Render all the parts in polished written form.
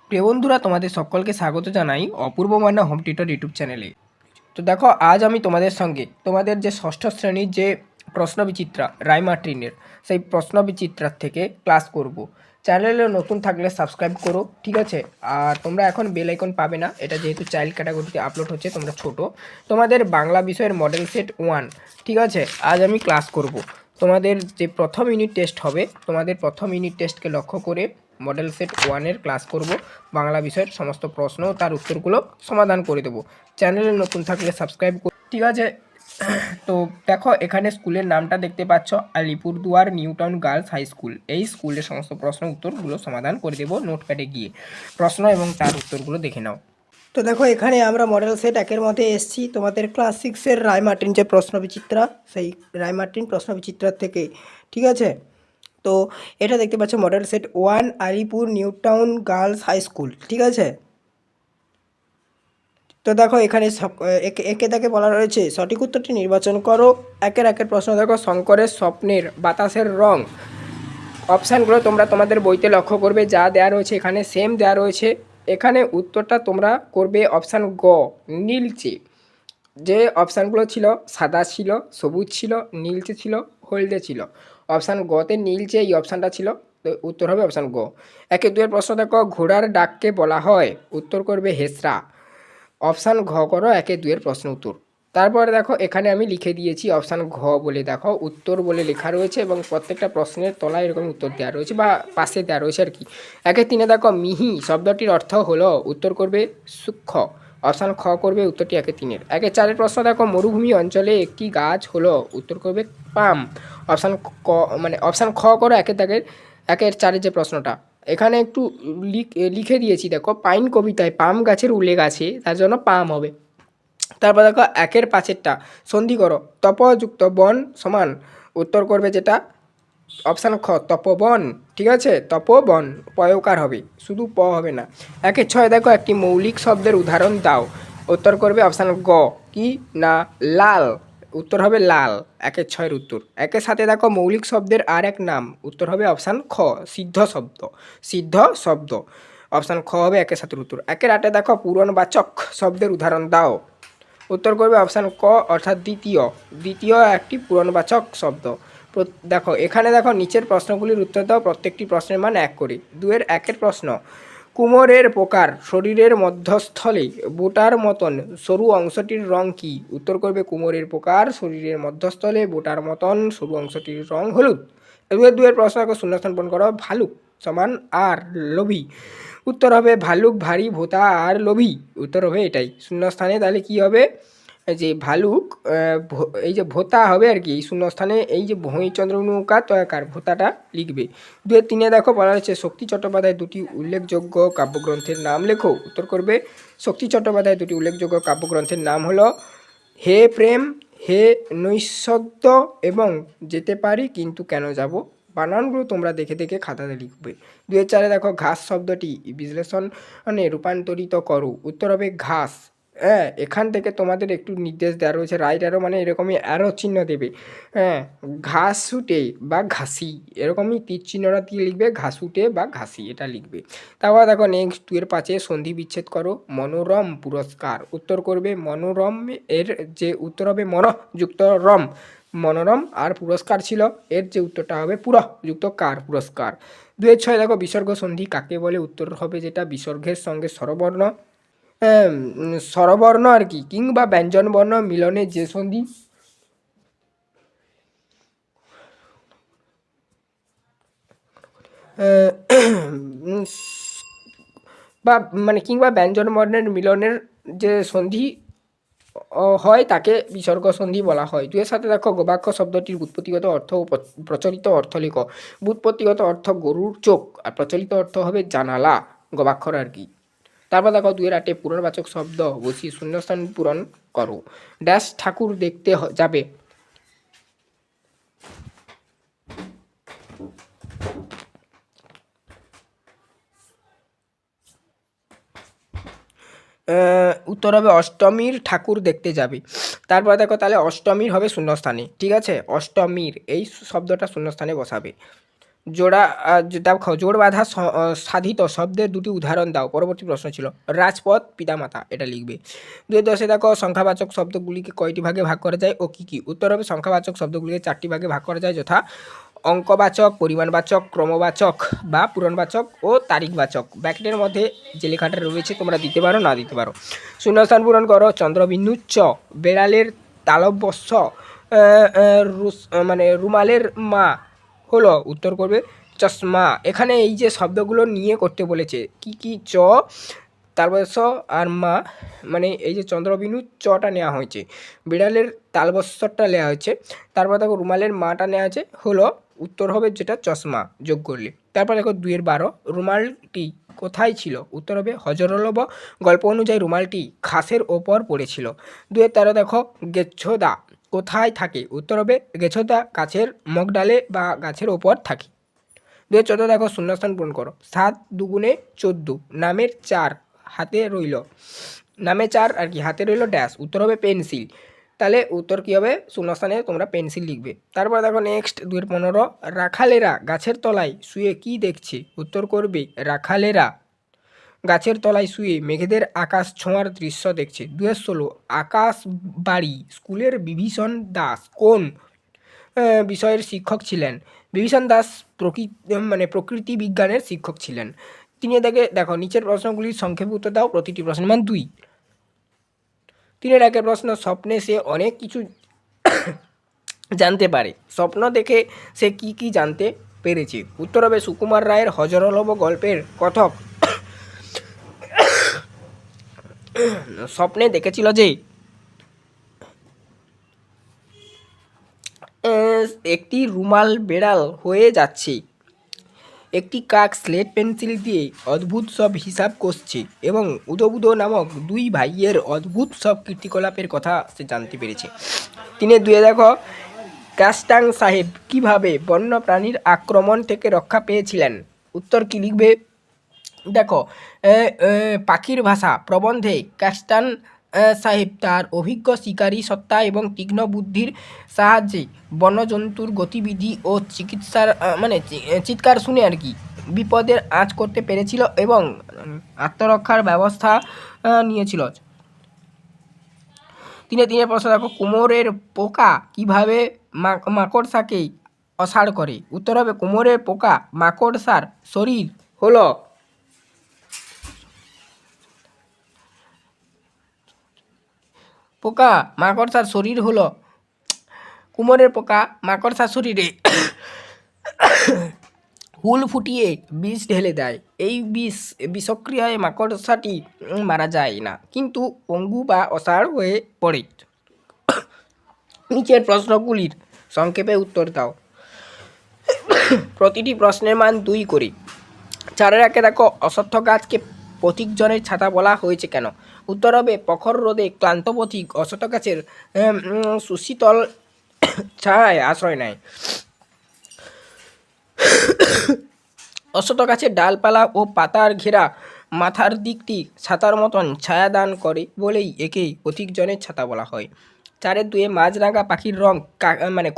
প্রিয় বন্ধুরা, তোমাদের সকলকে স্বাগত জানাই অপূর্ব মান্না হোম টিউটর ইউটিউব চ্যানেলে। তো দেখো, আজ আমি তোমাদের সঙ্গে তোমাদের যে ষষ্ঠ শ্রেণীর যে প্রশ্নবিচিত্রা রায়মার্টিনের সেই প্রশ্নবিচিত্রার থেকে ক্লাস করব। চ্যানেলে নতুন থাকলে সাবস্ক্রাইব করো, ঠিক আছে? আর তোমরা এখন বেল আইকন পাবে না, এটা যেহেতু চাইল্ড ক্যাটাগরিতে আপলোড হচ্ছে, তোমরা ছোট। তোমাদের বাংলা বিষয়ের মডেল সেট 1, ঠিক আছে? আজ আমি ক্লাস করব। তোমাদের যে প্রথম ইউনিট টেস্ট হবে, তোমাদের প্রথম ইউনিট টেস্টকে লক্ষ্য করে মডেল সেট 1-এর ক্লাস করব। বাংলা বিষয়ের সমস্ত প্রশ্ন ও তার উত্তরগুলো সমাধান করে দেবো। চ্যানেলে নতুন থাকলে সাবস্ক্রাইব করো, ঠিক আছে? তো দেখো, এখানে স্কুলের নামটা দেখতে পাচ্ছ, Alipurduar new town girls high school. এই স্কুলের সমস্ত প্রশ্ন উত্তরগুলো সমাধান করে দেবো নোটপ্যাডে গিয়ে। প্রশ্ন এবং তার উত্তরগুলো দেখে নাও। তো দেখো, এখানে আমরা মডেল সেট 1-এর মধ্যে এসেছি। তোমাদের ক্লাস 6-এর রায়মার্টিন যে প্রশ্নবিচিত্রা, সেই রায়মার্টিন প্রশ্নবিচিত্রার থেকে, ঠিক আছে? তো এটা দেখতে পাচ্ছ model set 1, Alipur new town girls high school, ঠিক আছে? তো দেখো, এখানে একে তাকে বলা রয়েছে সঠিক উত্তরটি নির্বাচন করো। একের প্রশ্ন দেখো, শঙ্করের স্বপ্নের বাতাসের রং। অপশানগুলো তোমরা তোমাদের বইতে লক্ষ্য করবে, যা দেওয়া রয়েছে এখানে সেম দেওয়া রয়েছে। এখানে উত্তরটা তোমরা করবে অপশান গ, নীলচে। যে অপশানগুলো ছিল, সাদা ছিল, সবুজ ছিল, নীলচে ছিল, হলদে ছিল। অপশান গতে নীলচে এই অপশানটা ছিল, তো উত্তর হবে অপশান গ। 1-2 প্রশ্ন দেখো, ঘোড়ার ডাককে বলা হয়, উত্তর করবে হেসরা। অপশান ঘ করো 1-2 প্রশ্ন উত্তর। তারপরে দেখো, এখানে আমি লিখে দিয়েছি অপশান ঘ বলে, দেখো উত্তর বলে লেখা রয়েছে এবং প্রত্যেকটা প্রশ্নের তলায় এরকম উত্তর দেওয়া রয়েছে বা পাশে দেওয়া রয়েছে আর কি। 1-3 দেখো, মিহি শব্দটির অর্থ হলো, উত্তর করবে সূক্ষ্ম। অপশান খ করবে উত্তরটি 1-3-এর। 1-4 প্রশ্ন দেখো, মরুভূমি অঞ্চলে একটি গাছ হলো, উত্তর করবে পাম। অপশান ক, মানে অপশান খ করো 1-4 যে প্রশ্নটা। এখানে একটু লিখে দিয়েছি, দেখো পাইন কবিতায় পাম গাছের উল্লেখ আছে, তার জন্য পাম হবে। তারপর দেখো 1-5টা সন্ধি করো, তপযুক্ত বন সমান, উত্তর করবে যেটা অপশান খ, তপবন, ঠিক আছে? তপবন পয়কার হবে, শুধু প হবে না। 1-6 দেখো, একটি মৌলিক শব্দের উদাহরণ দাও, উত্তর করবে অপশান গ, কি না লাল, উত্তর হবে লাল। 1-6 উত্তর। 1-7 দেখো, মৌলিক শব্দের আর এক নাম, উত্তর হবে অপশান খ, সিদ্ধ শব্দ। সিদ্ধ শব্দ, অপশান খ হবে 1-7 উত্তর। 1-8 দেখো, পূরণবাচক শব্দের উদাহরণ দাও, উত্তর করবে অপশান ক, অর্থাৎ দ্বিতীয়। দ্বিতীয় একটি পূরণবাচক শব্দ। দেখো, এখানে দেখো নিচের প্রশ্নগুলির উত্তর দাও, প্রত্যেকটি প্রশ্নের মান 1 করে। 2-1 প্রশ্ন, কুমোরের পোকার শরীরের মধ্যস্থলে বোটার মতন সরু অংশটির রং কি? উত্তর করবে কুমোরের পোকার শরীরের মধ্যস্থলে বোটার মতন সরু অংশটির রং হলুদ। 2-2 প্রশ্ন দেখো, শূন্যস্থান পূরণ করো। ভালুক সমান আর লোভী, উত্তর হবে ভালুক ভারী ভোতা আর লোভী, উত্তর হবে এটাই। শূন্যস্থানে তাহলে কি হবে, যে ভালুক, এই যে ভোতা হবে আর কি, এই শূন্যস্থানে এই যে ভূমি চন্দ্রনৌকা তয়াকার ভোতাটা লিখবে। 2-3 দেখো, বলা হচ্ছে শক্তি চট্টোপাধ্যায় দুটি উল্লেখযোগ্য কাব্যগ্রন্থের নাম লেখো, উত্তর করবে শক্তি চট্টোপাধ্যায় দুটি উল্লেখযোগ্য কাব্যগ্রন্থের নাম হলো হে প্রেম, হে নৈঃশব্দ এবং যেতে পারি কিন্তু কেন যাব। বানানগুলো তোমরা দেখে দেখে খাতাতে লিখবে। 2-4 দেখো, ঘাস শব্দটি বিশ্লেষণে রূপান্তরিত করো, উত্তর হবে ঘাস। হ্যাঁ, এখান থেকে তোমাদের একটু নির্দেশ দেওয়া রয়েছে, রাইট অ্যারো মানে এরকমই অ্যারো চিহ্ন দেবে। হ্যাঁ, ঘাসুটে বা ঘাসি, এরকমই তীর চিহ্নটা দিয়ে লিখবে, ঘাসুটে বা ঘাসি এটা লিখবে। তারপর দেখো নেক্সট 2-5 সন্ধি বিচ্ছেদ করো, মনোরম পুরস্কার, উত্তর করবে মনোরম। এর যে উত্তর হবে মন যুক্ত রম, মনোরম, আর পুরস্কার ছিল, এর যে উত্তরটা হবে পুর যুক্ত কার, পুরস্কার। 2-6 দেখো, বিসর্গ সন্ধি কাকে বলে, উত্তর হবে যেটা বিসর্গের সঙ্গে স্বরবর্ণ, স্বরবর্ণ আর কি, কিংবা ব্যঞ্জনবর্ণ মিলনে যে সন্ধি, বা মানে কিংবা ব্যঞ্জনবর্ণের মিলনের যে সন্ধি হয় তাকে বিসর্গ সন্ধি বলা হয়। 2-7 দেখো, গবাক্ষ শব্দটির ব্যুৎপত্তিগত অর্থ ও প্রচলিত অর্থ লেখো। ব্যুৎপত্তিগত অর্থ গরুর চোখ, আর প্রচলিত অর্থ হবে জানালা, গবাক্ষর আর কি। তারপর দেখো 2-8 পুনর্বাচক শব্দ বসিয়ে শূন্যস্থান পূরণ করো। ড্যাশ ঠাকুর দেখতে যাবে, উত্তর হবে অষ্টমীর ঠাকুর দেখতে যাবে। তারপর দেখো, তাহলে অষ্টমীর হবে শূন্যস্থানে, ঠিক আছে? অষ্টমীর এই শব্দটা শূন্যস্থানে বসাবে। জোড়া দেখো জোড় বাঁধা সাধিত শব্দের দুটি উদাহরণ দাও। পরবর্তী প্রশ্ন ছিল রাজপথ পিতামাতা, এটা লিখবে। 2-10 দেখো সংখ্যাবাচক শব্দগুলিকে কয়টি ভাগে ভাগ করা যায় ও কী কী? উত্তর হবে সংখ্যাবাচক শব্দগুলিকে 4টি ভাগে ভাগ করা যায়, যথা অঙ্কবাচক, পরিমাণবাচক, ক্রমবাচক বা পূরণবাচক ও তারিখবাচক। ব্র্যাকেটের মধ্যে যে লেখাটা রয়েছে তোমরা দিতে পারো, না দিতে পারো। শূন্যস্থান পূরণ করো। চন্দ্রবিন্দু চ, বেড়ালের তালব্যস্য মানে রুমালের মা হলো, উত্তর করবে চশমা। এখানে এই যে শব্দগুলো নিয়ে করতে বলেছে, কি কি? চ, তালবস্য আর মা, মানে এই যে চন্দ্রবিন্দু চটা নেওয়া হয়েছে, বিড়ালের তালবস্যটা নেওয়া হয়েছে, তারপর দেখো রুমালের মাটা নেওয়া আছে, হলো উত্তর হবে যেটা চশমা যোগ করলে। তারপর দেখো 2-12 রুমালটি কোথায় ছিল? উত্তর হবে হজরলভ। গল্প অনুযায়ী রুমালটি ঘাসের ওপর পড়েছিল। 2-13 দেখো গেছোদা কোথায় থাকে? উত্তর হবে গেছোদা গাছের মগডালে বা গাছের ওপর থাকে। 2-14 দেখো শূন্যস্থান পূরণ করো। 7×2=14, নামের 4 হাতে রইল, নামে 4 আর কি হাতে রইল ড্যাশ, উত্তর হবে পেন্সিল। তাহলে উত্তর কী হবে? শূন্যস্থানে তোমরা পেন্সিল লিখবে। তারপর দেখো নেক্সট 2-15 রাখালেরা গাছের তলায় শুয়ে কি দেখছে? উত্তর করবে রাখালেরা গাছের তলায় শুয়ে মেঘেদের আকাশ ছোঁয়ার দৃশ্য দেখছে। 2-16 আকাশ বাড়ি স্কুলের বিভীষণ দাস কোন বিষয়ের শিক্ষক ছিলেন? বিভীষণ দাস প্রকৃতি বিজ্ঞানের শিক্ষক ছিলেন। তিনি দেখো নিচের প্রশ্নগুলির সংক্ষেপে উত্তর দাও। প্রতিটি প্রশ্নের মান 2। 3-1 প্রশ্ন, স্বপ্নে সে অনেক কিছু জানতে পারে, স্বপ্ন দেখে সে কি কি জানতে পেরেছে? উত্তর হবে সুকুমার রায়ের হজরলভ গল্পের কথক স্বপ্নে দেখেছিল যে একটি রুমাল বেড়াল হয়ে যাচ্ছে, একটি কাক স্লেট পেন্সিল দিয়ে অদ্ভুত সব হিসাব কষছে এবং উদবুদো নামক 2 ভাইয়ের অদ্ভুত সব কীর্তিকলাপের কথা সে জানতে পেরেছে। 3-2 দেখো কাস্টাং সাহেব কিভাবে বন্য প্রাণীর আক্রমণ থেকে রক্ষা পেয়েছিলেন? উত্তর কি লিখবে? দেখো পাখির ভাষা প্রবন্ধে কাস্টান সাহেব তার অভিজ্ঞ শিকারী সত্তা এবং তীক্ষ্ণ বুদ্ধির সাহায্যে বন্যজন্তুর গতিবিধি ও চিকিৎসার চিৎকার শুনে আর কি বিপদের আঁচ করতে পেরেছিল এবং আত্মরক্ষার ব্যবস্থা নিয়েছিল। 3 প্রশ্ন দেখো কুমোরের পোকা কিভাবে মাকড়সাকে অসাড় করে? উত্তর হবে কুমোরের পোকা মাকড়সার শরীর হলো পোকা মাকড়সার শরীর হলো কুমোরের পোকা মাকড়সার শরীরে হুল ফুটিয়ে বিষ ঢেলে দেয়। এই বিষক্রিয়ায় মাকড়সাটি মারা যায় না, কিন্তু পঙ্গু বা অসাড় হয়ে পড়ে। নিচের প্রশ্নগুলির সংক্ষেপে উত্তর দাও। প্রতিটি প্রশ্নের মান 2 করে। 4-1 দেখো অশ্বত্থ গাছকে পথিকজনের ছাতা বলা হয়েছে কেন? উত্তর হবে প্রখর রোদে ক্লান্ত পথিক অশ্বত্থ গাছের সুশীতল ছায়ায় আশ্রয় নেয়। অশ্বত্থ গাছের ডালপালা ও পাতার ঘেরা মাথার দিকটি ছাতার মতন ছায়া দান করে বলেই একে পথিকজনের ছাতা বলা হয়। 4-2 মাছরাঙা পাখির রং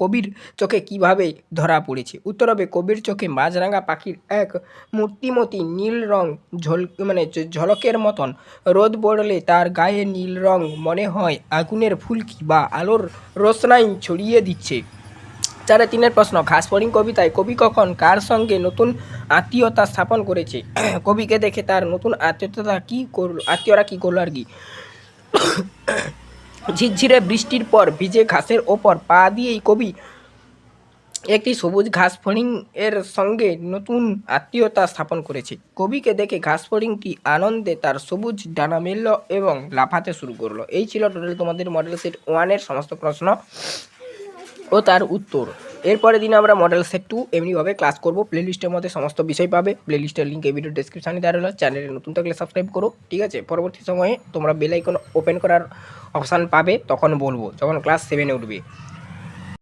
কবির চোখে কিভাবে ধরা পড়েছে? উত্তর হবে কবির চোখে মাছরাঙা পাখির এক মূর্তিমতি নীল রং ঝলকের মতন। রোদ পড়লে তার গায়ে নীল রং মনে হয় আগুনের ফুলকি বা আলোর রোশনাই ছড়িয়ে দিচ্ছে। 4-3 প্রশ্ন, ঘাসফড়িং কবিতায় কবি কখন কার সঙ্গে নতুন আত্মীয়তা স্থাপন করেছে? কবিকে দেখে তার নতুন আত্মীয়রা কী করলো আর কি? ঝিরঝিরে বৃষ্টির পর ভিজে ঘাসের ওপর পা দিয়েই কবি একটি সবুজ ঘাসফড়িং এর সঙ্গে নতুন আত্মীয়তা স্থাপন করেছে। কবিকে দেখে ঘাসফড়িংটি আনন্দে তার সবুজ ডানা মেলল এবং লাফাতে শুরু করলো। এই ছিল টোটাল তোমাদের মডেল সেট 1-এর সমস্ত প্রশ্ন ও তার উত্তর। এরপরের দিনে আমরা মডেল সেট 2 এমনিভাবে ক্লাস করবো। প্লেলিস্টের মধ্যে সমস্ত বিষয় পাবে। প্লেলিস্টের লিঙ্ক এই ভিডিও ডেসক্রিপশানে দেওয়া রইল। চ্যানেলে নতুন থাকলে সাবস্ক্রাইব করো, ঠিক আছে? পরবর্তী সময়ে তোমরা বেল আইকন ওপেন করার অপশান পাবে, তখন বলবো যখন ক্লাস 7-এ উঠবে।